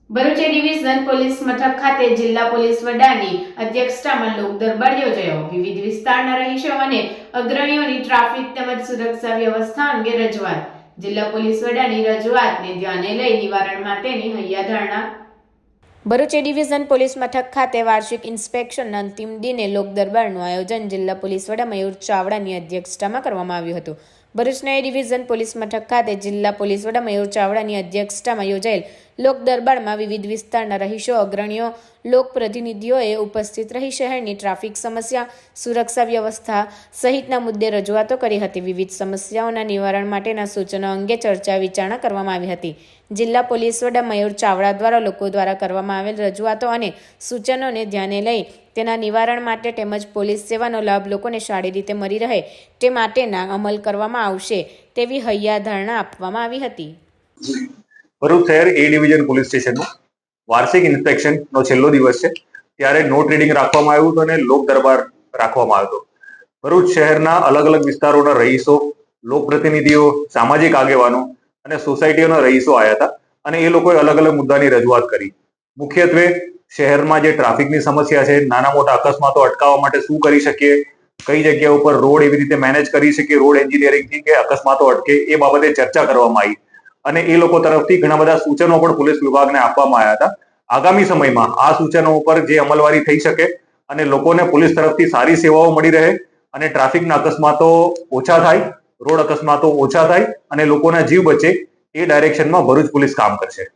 Bharuch division police મથક ખાતે જિલ્લા પોલીસ વડાની અધ્યક્ષતામાં લોક દરબાર યોજાયો. વિવિધ વિસ્તારના રહીશો અને અગ્રણીઓની ટ્રાફિક તેમજ સુરક્ષા વ્યવસ્થા અંગે રજૂઆત. જિલ્લા પોલીસ વડાની રજૂઆતને ધ્યાને લઈ નિવારણ માટેની હૈયાધારણા. ભરૂચ ડિવિઝન પોલીસ મથક ખાતે વાર્ષિક ઇન્સ્પેક્શનના અંતિમ દિને લોક દરબારનું આયોજન જિલ્લા પોલીસ વડા મયુર ચાવડાની અધ્યક્ષતામાં કરવામાં આવ્યું હતું. ભરૂચના ડિવિઝન પોલીસ મથક ખાતે જિલ્લા પોલીસ વડા મયુર ચાવડાની અધ્યક્ષતામાં યોજાયેલ લોક દરબારમાં વિવિધ વિસ્તારના રહીશો, અગ્રણીઓ, લોકપ્રતિનિધિઓએ ઉપસ્થિત રહી શહેરની ટ્રાફિક સમસ્યા, સુરક્ષા વ્યવસ્થા સહિતના મુદ્દે રજૂઆતો કરી હતી. વિવિધ સમસ્યાઓના નિવારણ માટેના સૂચનો અંગે ચર્ચા વિચારણા કરવામાં આવી હતી. જિલ્લા પોલીસ વડા મયુર ચાવડા દ્વારા લોકો દ્વારા કરવામાં આવેલ રજૂઆતો અને સૂચનોને ધ્યાને લઈ તેના નિવારણ માટે તેમજ પોલીસ સેવાનો લાભ લોકોને સારી રીતે મળી રહે તે માટેના અમલ કરવામાં આવશે તેવી હૈયાધારણા આપવામાં આવી હતી. ભરૂચ શહેર એ ડિવિઝન પોલીસ સ્ટેશનનું વાર્ષિક ઇન્સ્પેક્શનનો છેલ્લો દિવસ છે, ત્યારે નોટ રીડિંગ રાખવામાં આવ્યું હતું અને લોક દરબાર રાખવામાં આવ્યો હતો. ભરૂચ શહેરના અલગ અલગ વિસ્તારોના રહીશો, લોકપ્રતિનિધિઓ, સામાજિક આગેવાનો અને સોસાયટીઓના રહીશો આવ્યા હતા અને એ લોકોએ અલગ અલગ મુદ્દાની રજૂઆત કરી. મુખ્યત્વે શહેરમાં જે ટ્રાફિકની સમસ્યા છે, નાના મોટા અકસ્માતો અટકાવવા માટે શું કરી શકીએ, કઈ જગ્યા ઉપર રોડ એવી રીતે મેનેજ કરી શકીએ, રોડ એન્જિનિયરિંગથી કે અકસ્માતો અટકે, એ બાબતે ચર્ચા કરવામાં આવી અને એ લોકો તરફથી ઘણા બધા સૂચનો પણ પોલીસ વિભાગને આપવામાં આવ્યા હતા. આગામી સમયમાં આ સૂચનો ઉપર જે અમલવારી થઈ શકે અને લોકોને પોલીસ તરફથી સારી સેવાઓ મળી રહે અને ટ્રાફિકના અકસ્માતો ઓછા થાય, રોડ અકસ્માતો ઓછા થાય અને લોકોના જીવ બચે, એ ડાયરેક્શનમાં ભરૂચ પોલીસ કામ કરશે.